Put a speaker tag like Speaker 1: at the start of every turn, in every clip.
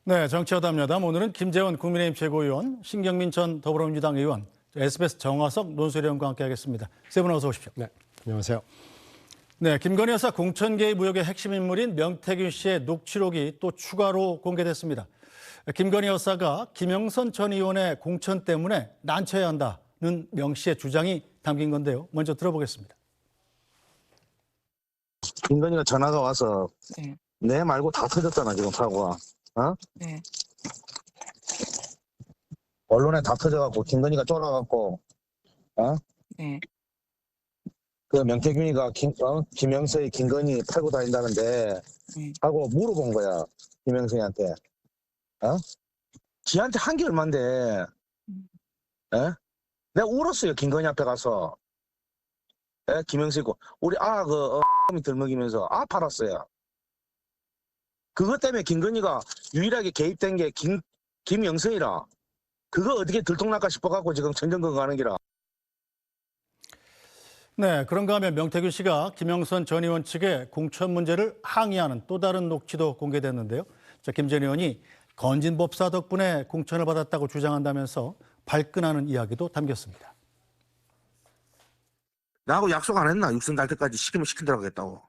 Speaker 1: 네, 정치여담여담 오늘은 김재원 국민의힘 최고위원, 신경민 전 더불어민주당 의원, SBS 정화석 논설위원과 함께하겠습니다. 세 분 어서 오십시오.
Speaker 2: 네, 안녕하세요.
Speaker 1: 네, 김건희 여사 공천 개입 의혹의 핵심 인물인 명태균 씨의 녹취록이 또 추가로 공개됐습니다. 김건희 여사가 김영선 전 의원의 공천 때문에 난처해야 한다는 명 씨의 주장이 담긴 건데요. 먼저 들어보겠습니다.
Speaker 3: 김건희가 전화가 와서
Speaker 4: 네.
Speaker 3: 내 말고 다 터졌잖아 지금 사고가. 어?
Speaker 4: 네.
Speaker 3: 언론에 다 터져갖고 김건희가 쫄아갖고
Speaker 4: 네.
Speaker 3: 그 명태균이가 김영서의 김건희 팔고 다닌다는데 하고 물어본 거야 김영서한테. 지한테 한 게 얼만데? 에? 내가 울었어요 김건희 앞에 가서. 김영서 있고 우리 이 들먹이면서 팔았어요. 그것 때문에 김건희가 유일하게 개입된 게 김영선이라. 그거 어떻게 들통날까 싶어갖고 지금 전전긍긍 하는 기라.
Speaker 1: 네, 그런가 하면 명태균 씨가 김영선 전 의원 측의 공천 문제를 항의하는 또 다른 녹취도 공개됐는데요. 김 전 의원이 건진법사 덕분에 공천을 받았다고 주장한다면서 발끈하는 이야기도 담겼습니다.
Speaker 3: 나하고 약속 안 했나? 육선 달 때까지 시키면 시킨다고 하겠다고.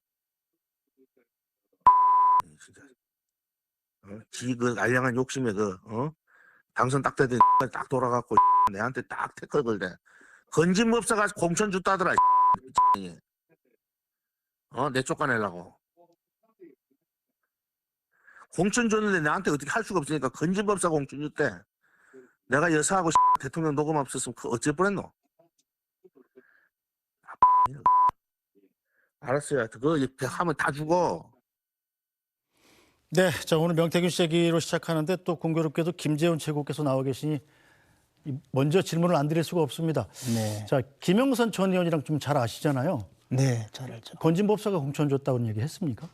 Speaker 3: 진짜. 지 그 알량한 욕심에 당선 딱 되더니 딱 돌아갖고 내한테 딱 태클 걸대. 건진법사가 공천 줬다더라. 내 쫓아내려고. 공천 줬는데 나한테 어떻게 할 수가 없으니까 건진법사 공천 줬대. 내가 여사하고 대통령 녹음 없었으면 어쩔 뻔했노? 알았어요. 그거 하면 다 죽어.
Speaker 1: 네, 자 오늘 명태균 씨 얘기로 시작하는데 또 공교롭게도 김재원 최고께서 나와 계시니 먼저 질문을 안 드릴 수가 없습니다.
Speaker 5: 네.
Speaker 1: 자, 김영선 전 의원이랑 좀 잘 아시잖아요.
Speaker 5: 네, 잘 알죠.
Speaker 1: 건진법사가 공천 줬다고는 얘기 했습니까?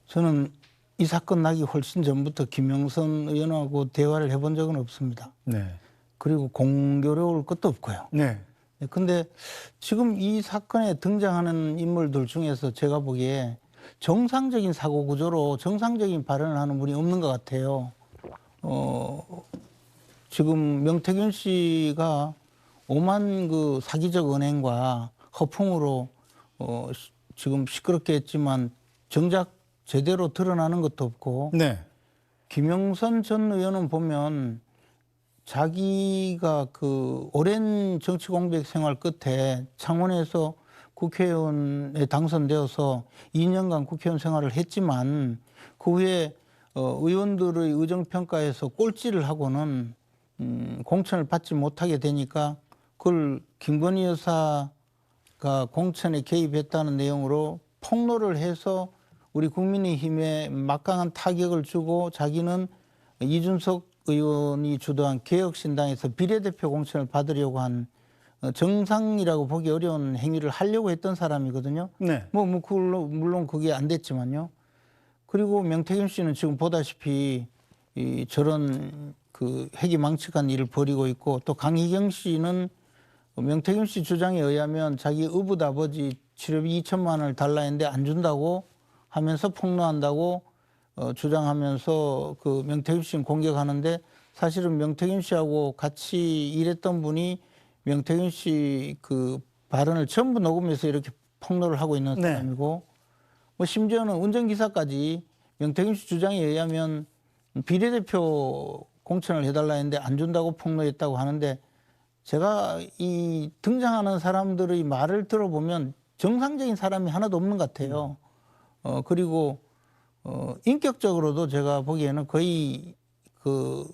Speaker 5: 저는 이 사건 나기 훨씬 전부터 김영선 의원하고 대화를 해본 적은 없습니다.
Speaker 1: 네.
Speaker 5: 그리고 공교로울 것도 없고요.
Speaker 1: 네.
Speaker 5: 근데 지금 이 사건에 등장하는 인물들 중에서 제가 보기에 정상적인 사고 구조로 정상적인 발언을 하는 분이 없는 것 같아요. 지금 명태균 씨가 오만 그 사기적 은행과 허풍으로 지금 시끄럽게 했지만 정작 제대로 드러나는 것도 없고
Speaker 1: 네.
Speaker 5: 김영선 전 의원은 보면 자기가 그 오랜 정치 공백 생활 끝에 창원에서 국회의원에 당선되어서 2년간 국회의원 생활을 했지만 그 후에 의원들의 의정평가에서 꼴찌를 하고는 공천을 받지 못하게 되니까 그걸 김건희 여사가 공천에 개입했다는 내용으로 폭로를 해서 우리 국민의힘에 막강한 타격을 주고 자기는 이준석 의원이 주도한 개혁신당에서 비례대표 공천을 받으려고 한 정상이라고 보기 어려운 행위를 하려고 했던 사람이거든요.
Speaker 1: 네.
Speaker 5: 물론 그게 안 됐지만요. 그리고 명태균 씨는 지금 보다시피 저런 그 회기망측한 일을 벌이고 있고 또 강희경 씨는 명태균 씨 주장에 의하면 자기 의붓 아버지 치료비 2천만 원을 달라 했는데 안 준다고 하면서 폭로한다고 주장하면서 그 명태균 씨는 공격하는데 사실은 명태균 씨하고 같이 일했던 분이 명태균 씨 그 발언을 전부 녹음해서 이렇게 폭로를 하고 있는
Speaker 1: 네.
Speaker 5: 사람이고 뭐 심지어는 운전기사까지 명태균 씨 주장에 의하면 비례대표 공천을 해달라 했는데 안 준다고 폭로했다고 하는데 제가 이 등장하는 사람들의 말을 들어보면 정상적인 사람이 하나도 없는 것 같아요. 그리고 인격적으로도 제가 보기에는 거의 그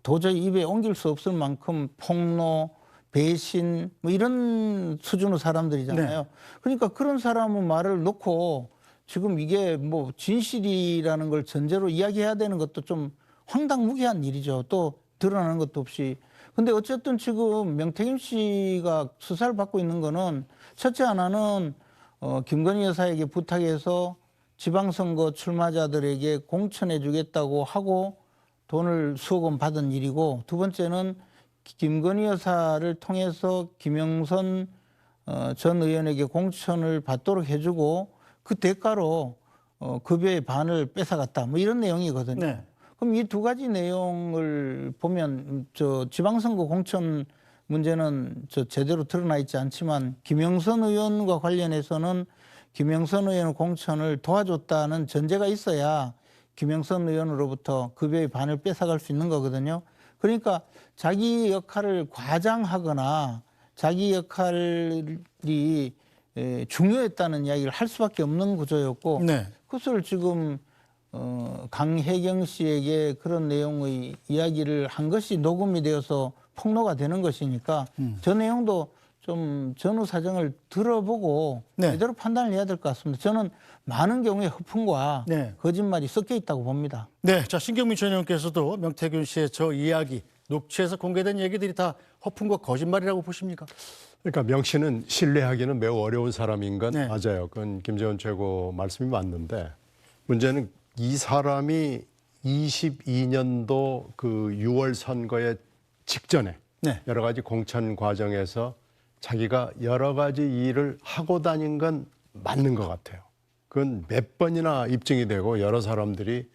Speaker 5: 도저히 입에 옮길 수 없을 만큼 폭로, 배신 뭐 이런 수준의 사람들이잖아요.
Speaker 1: 네.
Speaker 5: 그러니까 그런 사람의 말을 놓고 지금 이게 뭐 진실이라는 걸 전제로 이야기해야 되는 것도 좀 황당무계한 일이죠. 또 드러나는 것도 없이. 근데 어쨌든 지금 명태균 씨가 수사를 받고 있는 거는 첫째 하나는 김건희 여사에게 부탁해서 지방선거 출마자들에게 공천해 주겠다고 하고 돈을 수억 원 받은 일이고 두 번째는 김건희 여사를 통해서 김영선 전 의원에게 공천을 받도록 해주고 그 대가로 급여의 반을 뺏어갔다 뭐 이런 내용이거든요.
Speaker 1: 네.
Speaker 5: 그럼 이 두 가지 내용을 보면 저 지방선거 공천 문제는 저 제대로 드러나 있지 않지만 김영선 의원과 관련해서는 김영선 의원 공천을 도와줬다는 전제가 있어야 김영선 의원으로부터 급여의 반을 뺏어갈 수 있는 거거든요. 그러니까 자기 역할을 과장하거나 자기 역할이 중요했다는 이야기를 할 수밖에 없는 구조였고
Speaker 1: 네.
Speaker 5: 그것을 지금 강혜경 씨에게 그런 내용의 이야기를 한 것이 녹음이 되어서 폭로가 되는 것이니까 저 내용도 좀 전후 사정을 들어보고
Speaker 1: 네.
Speaker 5: 제대로 판단을 해야 될 것 같습니다. 저는 많은 경우에 허풍과
Speaker 1: 네.
Speaker 5: 거짓말이 섞여 있다고 봅니다.
Speaker 1: 네, 자 신경민 전 의원께서도 명태균 씨의 저 이야기, 녹취에서 공개된 얘기들이 다 허풍과 거짓말이라고 보십니까?
Speaker 2: 그러니까 명 씨는 신뢰하기는 매우 어려운 사람인 건
Speaker 1: 네.
Speaker 2: 맞아요. 그건 김재원 최고 말씀이 맞는데 문제는 이 사람이 22년도 그 6월 선거의 직전에
Speaker 1: 네.
Speaker 2: 여러 가지 공천 과정에서 자기가 여러 가지 일을 하고 다닌 건 맞는 것 같아요. 그건 몇 번이나 입증이 되고 여러 사람들이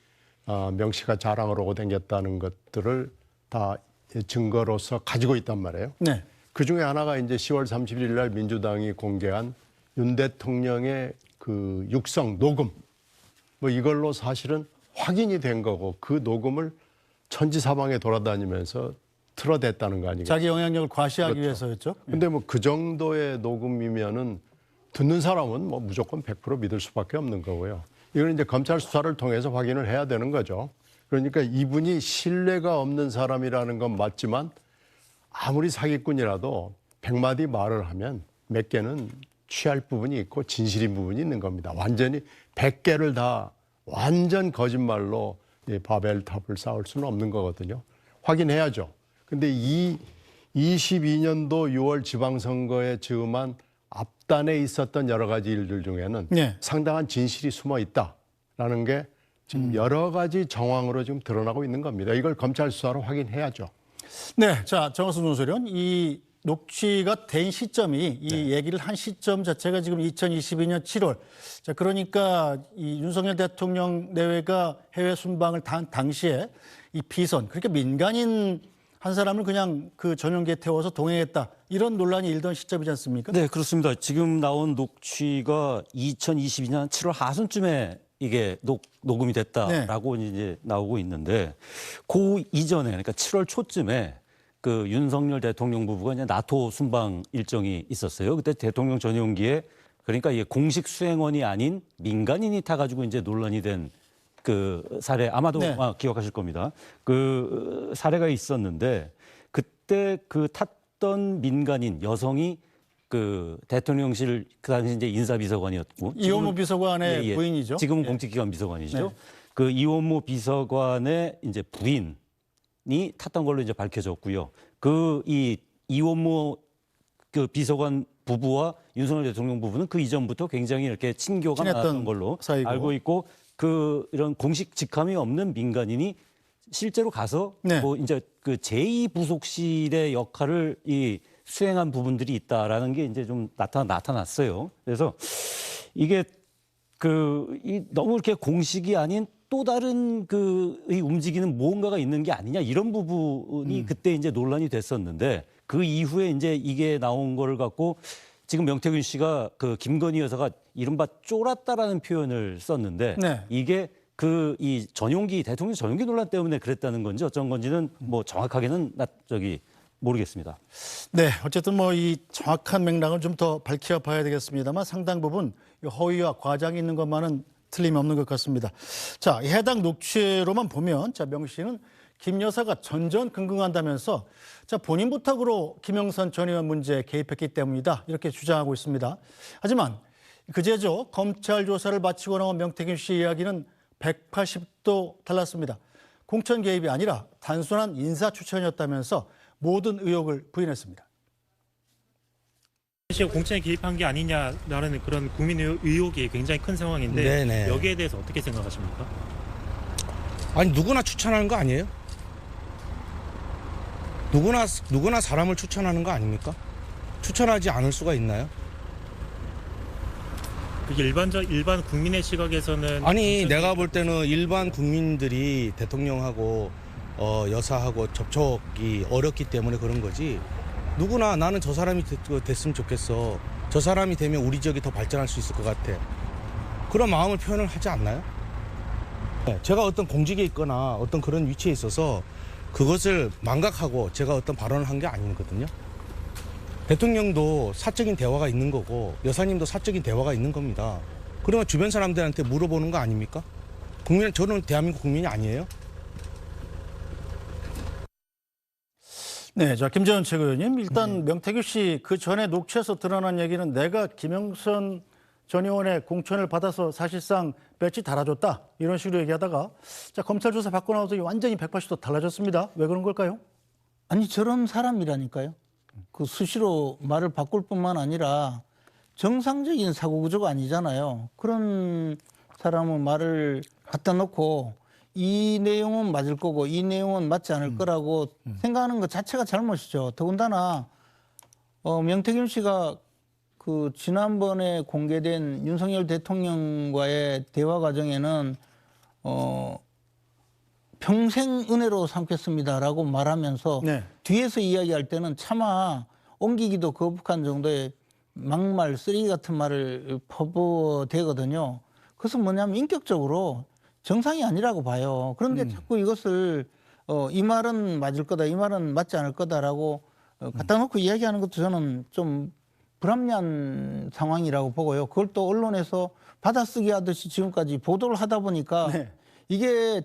Speaker 2: 명 씨가 자랑을 하고 다녔다는 것들을 다 증거로서 가지고 있단 말이에요.
Speaker 1: 네.
Speaker 2: 그 중에 하나가 이제 10월 31일 날 민주당이 공개한 윤 대통령의 그 육성 녹음. 뭐 이걸로 사실은 확인이 된 거고 그 녹음을 천지사방에 돌아다니면서 틀어댔다는 거 아니겠어요?
Speaker 1: 자기 영향력을 과시하기
Speaker 2: 그렇죠.
Speaker 1: 위해서였죠.
Speaker 2: 근데 뭐 그 정도의 녹음이면은 듣는 사람은 뭐 무조건 100% 믿을 수밖에 없는 거고요. 이건 이제 검찰 수사를 통해서 확인을 해야 되는 거죠. 그러니까 이분이 신뢰가 없는 사람이라는 건 맞지만 아무리 사기꾼이라도 100마디 말을 하면 몇 개는 취할 부분이 있고 진실인 부분이 있는 겁니다. 완전히 100개를 다 완전 거짓말로 이 바벨탑을 쌓을 수는 없는 거거든요. 확인해야죠. 근데 이 22년도 6월 지방선거에 즈음한 앞단에 있었던 여러 가지 일들 중에는
Speaker 1: 네.
Speaker 2: 상당한 진실이 숨어 있다라는 게 지금 여러 가지 정황으로 지금 드러나고 있는 겁니다. 이걸 검찰 수사로 확인해야죠.
Speaker 1: 네, 자 정호수 논설위원, 이 녹취가 된 시점이 이 얘기를 한 시점 자체가 지금 2022년 7월. 자 그러니까 이 윤석열 대통령 내외가 해외 순방을 당시에 이 비선 그렇게 민간인 한 사람을 그냥 그 전용기에 태워서 동행했다 이런 논란이 일던 시점이지 않습니까?
Speaker 4: 네, 그렇습니다. 지금 나온 녹취가 2022년 7월 하순쯤에 이게 녹음이 됐다라고 이제 나오고 있는데 그 이전에 그러니까 7월 초쯤에 그 윤석열 대통령 부부가 이제 나토 순방 일정이 있었어요. 그때 대통령 전용기에 그러니까 이게 공식 수행원이 아닌 민간인이 타가지고 이제 논란이 된 그 사례 아마도
Speaker 1: 네.
Speaker 4: 기억하실 겁니다. 그 사례가 있었는데 그때 그 탔던 민간인 여성이 그 대통령실 그 당시 이제 인사비서관이었고
Speaker 1: 이원모 비서관의 부인이죠.
Speaker 4: 지금은 공직기관 비서관이죠.
Speaker 1: 네.
Speaker 4: 그 이원모 비서관의 이제 부인이 탔던 걸로 이제 밝혀졌고요. 그 이 이원모 그 비서관 부부와 윤석열 대통령 부부는 그 이전부터 굉장히 이렇게 친교가
Speaker 1: 친했던
Speaker 4: 많았던 걸로
Speaker 1: 사이고.
Speaker 4: 알고 있고 그 이런 공식 직함이 없는 민간인이 실제로 가서
Speaker 1: 네.
Speaker 4: 뭐 이제 그 제2부속실의 역할을 이 수행한 부분들이 있다라는 게 이제 좀 나타났어요. 그래서 이게 너무 이렇게 공식이 아닌 또 다른 이 움직이는 무언가가 있는 게 아니냐 이런 부분이 그때 이제 논란이 됐었는데 그 이후에 이제 이게 나온 거를 갖고 지금 명태균 씨가 그 김건희 여사가 이른바 쫄았다라는 표현을 썼는데
Speaker 1: 네.
Speaker 4: 이게 이 대통령 전용기 논란 때문에 그랬다는 건지 어쩐 건지는 뭐 정확하게는 모르겠습니다.
Speaker 1: 네, 어쨌든 뭐 이 정확한 맥락을 좀 더 밝혀봐야 되겠습니다만 상당 부분 허위와 과장이 있는 것만은 틀림이 없는 것 같습니다. 자, 이 해당 녹취로만 보면 자, 명 씨는 김 여사가 전전긍긍한다면서 자, 본인 부탁으로 김영선 전 의원 문제에 개입했기 때문이다 이렇게 주장하고 있습니다. 하지만 그제저 검찰 조사를 마치고 나온 명태균 씨 이야기는 180도 달랐습니다. 공천 개입이 아니라 단순한 인사 추천이었다면서 모든 의혹을 부인했습니다.
Speaker 6: 씨가 공천에 개입한 게 아니냐라는 그런 국민 의혹이 굉장히 큰 상황인데
Speaker 7: 네네.
Speaker 6: 여기에 대해서 어떻게 생각하십니까?
Speaker 7: 아니 누구나 추천하는 거 아니에요? 누구나 사람을 추천하는 거 아닙니까? 추천하지 않을 수가 있나요?
Speaker 6: 그게 일반 국민의 시각에서는
Speaker 7: 아니 내가 볼 때는 일반 국민들이 대통령하고 여사하고 접촉이 어렵기 때문에 그런 거지. 누구나 나는 저 사람이 됐으면 좋겠어. 저 사람이 되면 우리 지역이 더 발전할 수 있을 것 같아. 그런 마음을 표현을 하지 않나요? 네, 제가 어떤 공직에 있거나 어떤 그런 위치에 있어서 그것을 망각하고 제가 어떤 발언을 한 게 아니거든요. 대통령도 사적인 대화가 있는 거고 여사님도 사적인 대화가 있는 겁니다. 그러면 주변 사람들한테 물어보는 거 아닙니까? 저는 대한민국 국민이 아니에요?
Speaker 1: 네, 자 김재원 최고위원님, 일단 명태균 씨 그 전에 녹취에서 드러난 얘기는 내가 김영선 전 의원의 공천을 받아서 사실상 배지 달아줬다 이런 식으로 얘기하다가 자 검찰 조사 받고 나와서 완전히 180도 달라졌습니다. 왜 그런 걸까요?
Speaker 5: 아니 저런 사람이라니까요. 그 수시로 말을 바꿀 뿐만 아니라 정상적인 사고 구조가 아니잖아요. 그런 사람은 말을 갖다 놓고 이 내용은 맞을 거고 이 내용은 맞지 않을 거라고 생각하는 것 자체가 잘못이죠. 더군다나 명태균 씨가 그 지난번에 공개된 윤석열 대통령과의 대화 과정에는 평생 은혜로 삼겠습니다라고 말하면서
Speaker 1: 네.
Speaker 5: 뒤에서 이야기할 때는 차마 옮기기도 거북한 정도의 막말, 쓰레기 같은 말을 퍼부어대거든요. 그래서 뭐냐면 인격적으로 정상이 아니라고 봐요. 그런데 자꾸 이것을 이 말은 맞을 거다, 이 말은 맞지 않을 거다라고 갖다 놓고 이야기하는 것도 저는 좀 불합리한 상황이라고 보고요. 그걸 또 언론에서 받아쓰기 하듯이 지금까지 보도를 하다 보니까
Speaker 1: 네.
Speaker 5: 이게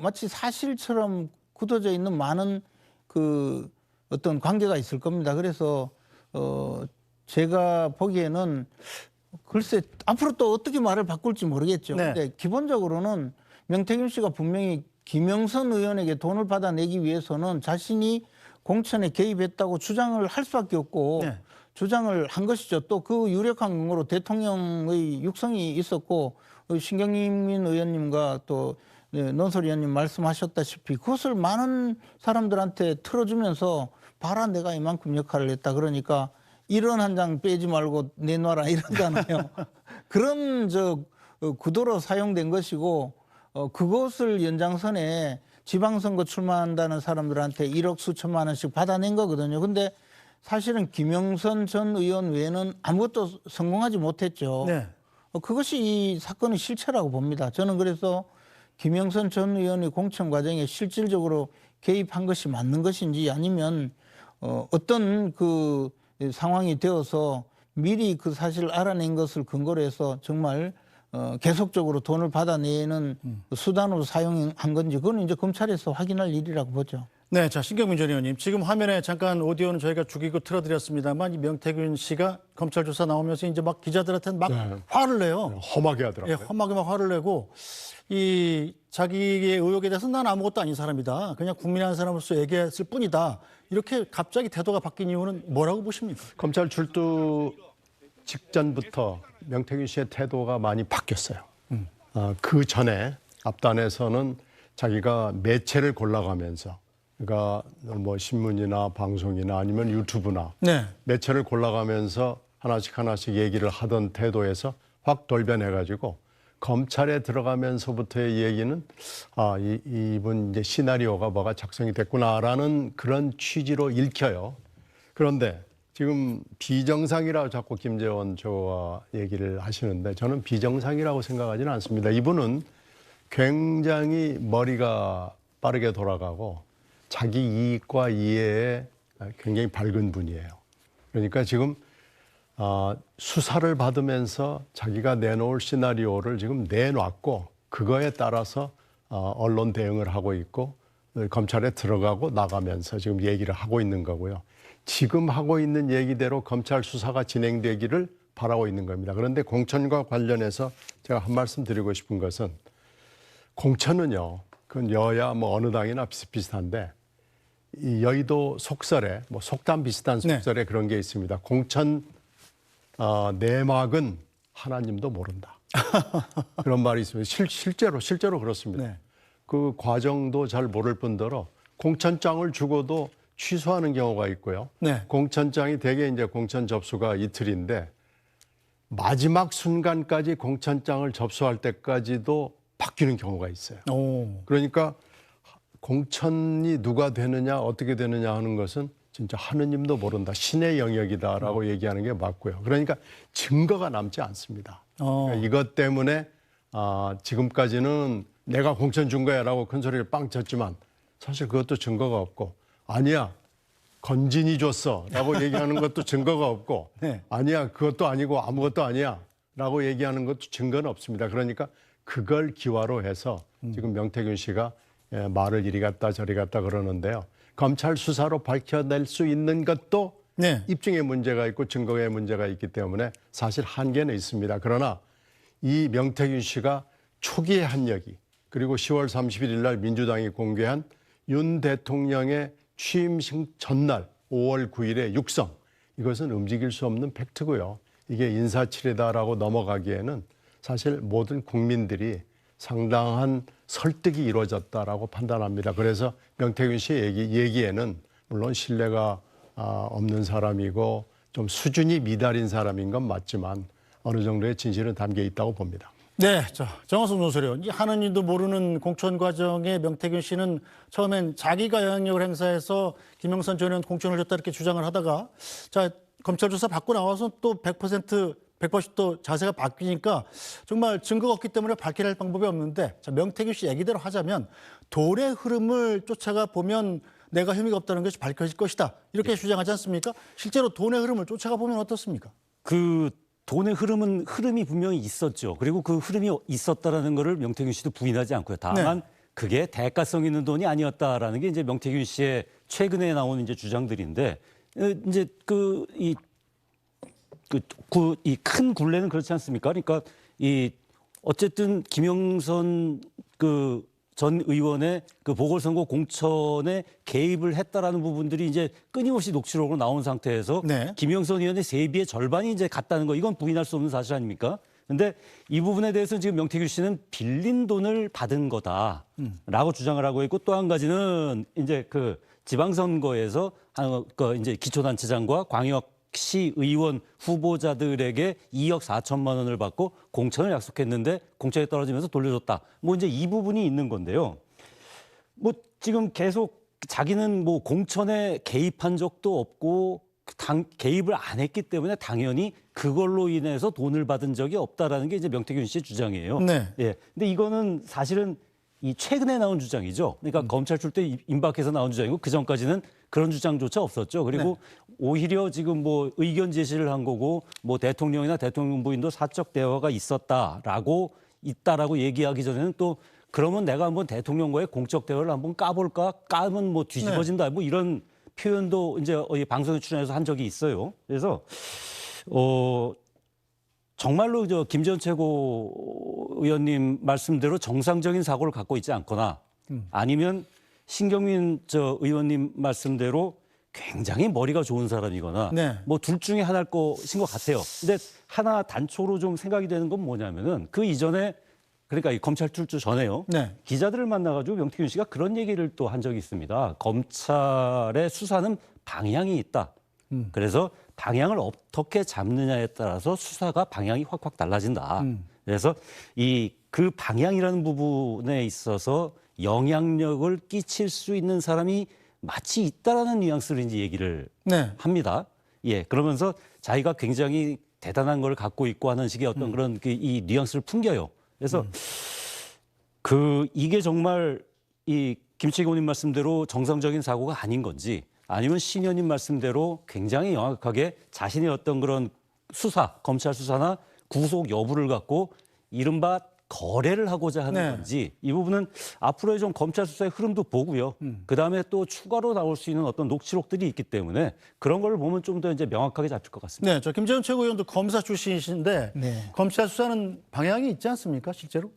Speaker 5: 마치 사실처럼 굳어져 있는 많은 그 어떤 관계가 있을 겁니다. 그래서 제가 보기에는 글쎄 앞으로 또 어떻게 말을 바꿀지 모르겠죠.
Speaker 1: 네.
Speaker 5: 근데 기본적으로는 명태균 씨가 분명히 김영선 의원에게 돈을 받아내기 위해서는 자신이 공천에 개입했다고 주장을 할 수밖에 없고
Speaker 1: 네.
Speaker 5: 주장을 한 것이죠. 또 그 유력한 근거로 대통령의 육성이 있었고 신경민 의원님과 또 논설 의원님 말씀하셨다시피 그것을 많은 사람들한테 틀어주면서 봐라 내가 이만큼 역할을 했다. 그러니까 1원 한 장 빼지 말고 내놔라 이러잖아요. 그런 구도로 사용된 것이고 그것을 연장선에 지방선거 출마한다는 사람들한테 1억 수천만 원씩 받아낸 거거든요. 근데 사실은 김영선 전 의원 외에는 아무것도 성공하지 못했죠.
Speaker 1: 네.
Speaker 5: 그것이 이 사건의 실체라고 봅니다. 저는 그래서 김영선 전 의원의 공천 과정에 실질적으로 개입한 것이 맞는 것인지 아니면 어떤 그 상황이 되어서 미리 그 사실을 알아낸 것을 근거로 해서 정말 계속적으로 돈을 받아내는 수단으로 사용한 건지 그건 이제 검찰에서 확인할 일이라고 보죠.
Speaker 1: 네, 자 신경민 전 의원님, 지금 화면에 잠깐 오디오는 저희가 죽이고 틀어드렸습니다만 이 명태균 씨가 검찰 조사 나오면서 이제 막 기자들한테 막 화를 내요.
Speaker 2: 험하게 하더라고요.
Speaker 1: 예, 험하게 막 화를 내고 이 자기의 의혹에 대해서 난 아무것도 아닌 사람이다. 그냥 국민의 사람으로서 얘기했을 뿐이다. 이렇게 갑자기 태도가 바뀐 이유는 뭐라고 보십니까?
Speaker 2: 검찰 출두 직전부터 명태균 씨의 태도가 많이 바뀌었어요. 그 전에 앞단에서는 자기가 매체를 골라가면서 그러니까 뭐 신문이나 방송이나 아니면 유튜브나
Speaker 1: 네.
Speaker 2: 매체를 골라가면서 하나씩 얘기를 하던 태도에서 확 돌변해가지고 검찰에 들어가면서부터의 얘기는 이분 이제 시나리오가 뭐가 작성이 됐구나라는 그런 취지로 읽혀요. 그런데 지금 비정상이라고 자꾸 김재원 저와 얘기를 하시는데 저는 비정상이라고 생각하지는 않습니다. 이분은 굉장히 머리가 빠르게 돌아가고 자기 이익과 이해에 굉장히 밝은 분이에요. 그러니까 지금 수사를 받으면서 자기가 내놓을 시나리오를 지금 내놨고 그거에 따라서 언론 대응을 하고 있고 검찰에 들어가고 나가면서 지금 얘기를 하고 있는 거고요. 지금 하고 있는 얘기대로 검찰 수사가 진행되기를 바라고 있는 겁니다. 그런데 공천과 관련해서 제가 한 말씀 드리고 싶은 것은 공천은요, 그건 여야 뭐 어느 당이나 비슷비슷한데 이 여의도 속설에 뭐 속담 비슷한 속설에 그런 게 있습니다. 공천 내막은 하나님도 모른다. 그런 말이 있습니다. 실제로 그렇습니다.
Speaker 1: 네.
Speaker 2: 그 과정도 잘 모를 뿐더러 공천장을 주고도 취소하는 경우가 있고요.
Speaker 1: 네.
Speaker 2: 공천장이 대개 이제 공천 접수가 이틀인데 마지막 순간까지 공천장을 접수할 때까지도 바뀌는 경우가 있어요.
Speaker 1: 오.
Speaker 2: 그러니까 공천이 누가 되느냐 어떻게 되느냐 하는 것은 진짜 하느님도 모른다. 신의 영역이다라고 얘기하는 게 맞고요. 그러니까 증거가 남지 않습니다. 그러니까 이것 때문에 지금까지는 내가 공천 준 거야라고 큰 소리를 빵 쳤지만 사실 그것도 증거가 없고 아니야 건진이 줬어라고 얘기하는 것도 증거가 없고
Speaker 1: 네.
Speaker 2: 아니야 그것도 아니고 아무것도 아니야라고 얘기하는 것도 증거는 없습니다. 그러니까 그걸 기화로 해서 지금 명태균 씨가 말을 이리 갔다 저리 갔다 그러는데요. 검찰 수사로 밝혀낼 수 있는 것도
Speaker 1: 네.
Speaker 2: 입증의 문제가 있고 증거의 문제가 있기 때문에 사실 한계는 있습니다. 그러나 이 명태균 씨가 초기의 한력이 그리고 10월 31일 날 민주당이 공개한 윤 대통령의 취임식 전날 5월 9일의 육성 이것은 움직일 수 없는 팩트고요. 이게 인사치레다라고 넘어가기에는 사실 모든 국민들이 상당한 설득이 이루어졌다라고 판단합니다. 그래서 명태균 씨의 얘기에는 물론 신뢰가 없는 사람이고 좀 수준이 미달인 사람인 건 맞지만 어느 정도의 진실은 담겨 있다고 봅니다.
Speaker 1: 네, 자, 정화순 노설위원. 이 하느님도 모르는 공천 과정에 명태균 씨는 처음엔 자기가 영향력을 행사해서 김영선 전 의원 공천을 줬다 이렇게 주장을 하다가 자, 검찰 조사 받고 나와서 또 180도 자세가 바뀌니까 정말 증거가 없기 때문에 밝혀낼 방법이 없는데 자, 명태균 씨 얘기대로 하자면 돈의 흐름을 쫓아가 보면 내가 혐의가 없다는 것이 밝혀질 것이다. 이렇게 주장하지 않습니까? 실제로 돈의 흐름을 쫓아가 보면 어떻습니까?
Speaker 4: 그 돈의 흐름이 분명히 있었죠. 그리고 그 흐름이 있었다라는 거를 명태균 씨도 부인하지 않고요. 다만 그게 대가성 있는 돈이 아니었다라는 게 이제 명태균 씨의 최근에 나온 이제 주장들인데 이제 이 큰 굴레는 그렇지 않습니까? 그러니까 이 어쨌든 김영선 전 의원의 그 보궐선거 공천에 개입을 했다라는 부분들이 이제 끊임없이 녹취록으로 나온 상태에서
Speaker 1: 네.
Speaker 4: 김영선 의원의 세비의 절반이 이제 갔다는 거 이건 부인할 수 없는 사실 아닙니까? 근데 이 부분에 대해서 지금 명태균 씨는 빌린 돈을 받은 거다라고 주장을 하고 있고 또 한 가지는 이제 그 지방선거에서 이제 기초단체장과 광역시 의원 후보자들에게 2억 4천만 원을 받고 공천을 약속했는데 공천에 떨어지면서 돌려줬다. 뭐 이제 이 부분이 있는 건데요. 뭐 지금 계속 자기는 뭐 공천에 개입한 적도 없고 개입을 안 했기 때문에 당연히 그걸로 인해서 돈을 받은 적이 없다라는 게 이제 명태균 씨의 주장이에요.
Speaker 1: 네.
Speaker 4: 예. 근데 이거는 사실은 이 최근에 나온 주장이죠. 그러니까 검찰 출대 임박해서 나온 주장이고 그 전까지는 그런 주장조차 없었죠. 그리고 오히려 지금 뭐 의견 제시를 한 거고 뭐 대통령이나 대통령 부인도 사적 대화가 있다라고 얘기하기 전에는 또 그러면 내가 한번 대통령과의 공적 대화를 한번 까볼까? 까면 뭐 뒤집어진다. 뭐 이런 표현도 이제 방송에 출연해서 한 적이 있어요. 그래서 정말로 김재원 최고위원님 말씀대로 정상적인 사고를 갖고 있지 않거나 아니면 신경민 의원님 말씀대로 굉장히 머리가 좋은 사람이거나
Speaker 1: 네.
Speaker 4: 뭐 둘 중에 하나일 것인 것 같아요. 근데 하나 단초로 좀 생각이 되는 건 뭐냐면은 그 이전에 그러니까 이 검찰 출두 전에요.
Speaker 1: 네.
Speaker 4: 기자들을 만나가지고 명태균 씨가 그런 얘기를 또 한 적이 있습니다. 검찰의 수사는 방향이 있다. 그래서 방향을 어떻게 잡느냐에 따라서 수사가 방향이 확확 달라진다. 그래서 그 방향이라는 부분에 있어서 영향력을 끼칠 수 있는 사람이 마치 있다라는 뉘앙스를 이제 얘기를
Speaker 1: 네.
Speaker 4: 합니다. 예, 그러면서 자기가 굉장히 대단한 걸 갖고 있고 하는 식의 어떤 그런 이 뉘앙스를 풍겨요. 그래서 이게 정말 이 김치기 의원님 말씀대로 정상적인 사고가 아닌 건지 아니면 신 의원님 말씀대로 굉장히 영악하게 자신의 어떤 그런 검찰 수사나 구속 여부를 갖고 이른바 거래를 하고자 하는
Speaker 1: 네.
Speaker 4: 건지 이 부분은 앞으로의 좀 검찰 수사의 흐름도 보고요. 그다음에 또 추가로 나올 수 있는 어떤 녹취록들이 있기 때문에 그런 걸 보면 좀 더 이제 명확하게 잡힐 것 같습니다.
Speaker 1: 네, 저 김재원 최고위원도 검사 출신이신데
Speaker 5: 네.
Speaker 1: 검찰 수사는 방향이 있지 않습니까, 실제로?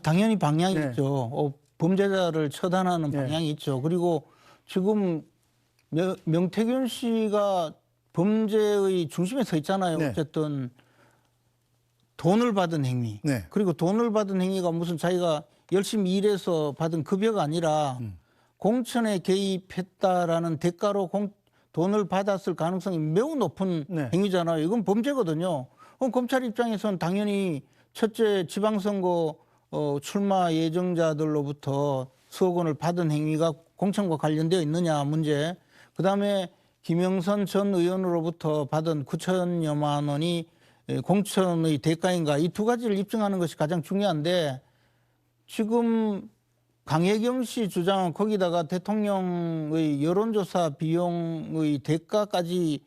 Speaker 5: 당연히 방향이
Speaker 1: 네.
Speaker 5: 있죠. 범죄자를 처단하는 방향이 있죠. 그리고 지금 명태균 씨가 범죄의 중심에 서 있잖아요.
Speaker 1: 네.
Speaker 5: 어쨌든 돈을 받은 행위.
Speaker 1: 네.
Speaker 5: 그리고 돈을 받은 행위가 무슨 자기가 열심히 일해서 받은 급여가 아니라 공천에 개입했다라는 대가로 돈을 받았을 가능성이 매우 높은
Speaker 1: 네.
Speaker 5: 행위잖아요. 이건 범죄거든요. 그럼 검찰 입장에서는 당연히 첫째 지방선거 출마 예정자들로부터 수억 원을 받은 행위가 공천과 관련되어 있느냐 문제, 그다음에 김영선 전 의원으로부터 받은 9천여만 원이 공천의 대가인가, 이 두 가지를 입증하는 것이 가장 중요한데, 지금 강혜경 씨 주장은 거기다가 대통령의 여론조사 비용의 대가까지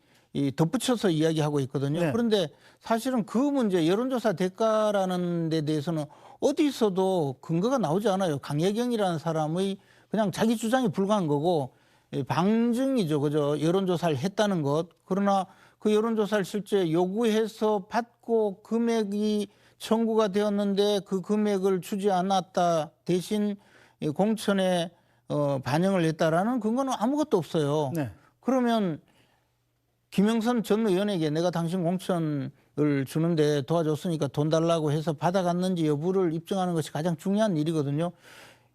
Speaker 5: 덧붙여서 이야기하고 있거든요.
Speaker 1: 네.
Speaker 5: 그런데 사실은 그 문제, 여론조사 대가라는 데 대해서는 어디서도 근거가 나오지 않아요. 강혜경이라는 사람의 그냥 자기 주장이 불과한 거고, 방증이죠. 그죠? 여론조사를 했다는 것. 그러나 그 여론조사를 실제 요구해서 받고 금액이 청구가 되었는데 그 금액을 주지 않았다, 대신 공천에 반영을 했다라는 근거는 아무것도 없어요.
Speaker 1: 네.
Speaker 5: 그러면 김영선 전 의원에게 내가 당신 공천을 주는데 도와줬으니까 돈 달라고 해서 받아갔는지 여부를 입증하는 것이 가장 중요한 일이거든요.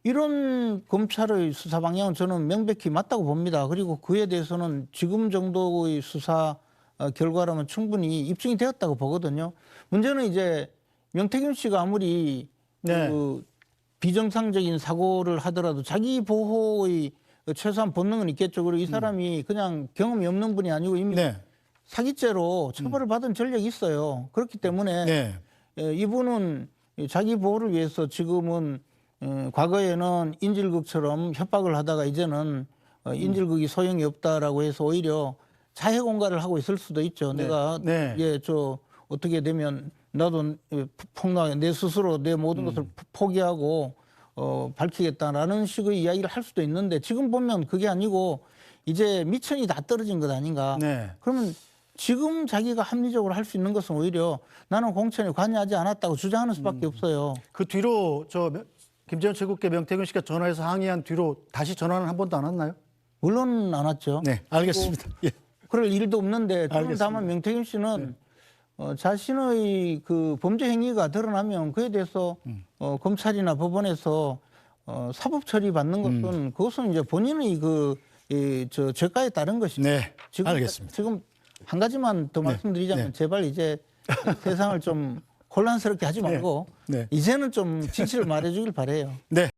Speaker 5: 이런 검찰의 수사 방향은 저는 명백히 맞다고 봅니다. 그리고 그에 대해서는 지금 정도의 수사 결과라면 충분히 입증이 되었다고 보거든요. 문제는 이제 명태균 씨가 아무리
Speaker 1: 네.
Speaker 5: 그 비정상적인 사고를 하더라도 자기 보호의 최소한 본능은 있겠죠. 그리고 이 사람이 그냥 경험이 없는 분이 아니고 이미
Speaker 1: 네.
Speaker 5: 사기죄로 처벌을 받은 전력이 있어요. 그렇기 때문에
Speaker 1: 네.
Speaker 5: 이분은 자기 보호를 위해서 지금은 과거에는 인질극처럼 협박을 하다가 이제는 인질극이 소용이 없다라고 해서 오히려 자해 공갈을 하고 있을 수도 있죠.
Speaker 1: 네.
Speaker 5: 내가
Speaker 1: 네.
Speaker 5: 어떻게 되면 나도 폭로하게 내 스스로 내 모든 것을 포기하고 밝히겠다라는 식의 이야기를 할 수도 있는데, 지금 보면 그게 아니고 이제 미천이 다 떨어진 것 아닌가.
Speaker 1: 네.
Speaker 5: 그러면 지금 자기가 합리적으로 할 수 있는 것은 오히려 나는 공천에 관여하지 않았다고 주장하는 수밖에 없어요.
Speaker 1: 그 뒤로 김재현 최고께 명태균 씨가 전화해서 항의한 뒤로 다시 전화는 한 번도 안 왔나요?
Speaker 5: 물론 안 왔죠.
Speaker 1: 네, 알겠습니다. 예.
Speaker 5: 그럴 일도 없는데,
Speaker 1: 알겠습니다.
Speaker 5: 다만 명태균 씨는 자신의 그 범죄 행위가 드러나면 그에 대해서 검찰이나 법원에서 사법 처리 받는 것은 그것은 이제 본인의 저 죄가에 따른 것이죠.
Speaker 1: 네, 알겠습니다.
Speaker 5: 지금 한 가지만 더 말씀드리자면
Speaker 1: 네.
Speaker 5: 제발 이제 세상을 좀 혼란스럽게 하지 말고
Speaker 1: 네.
Speaker 5: 이제는 좀 진실을 말해주길 바래요.
Speaker 1: 네.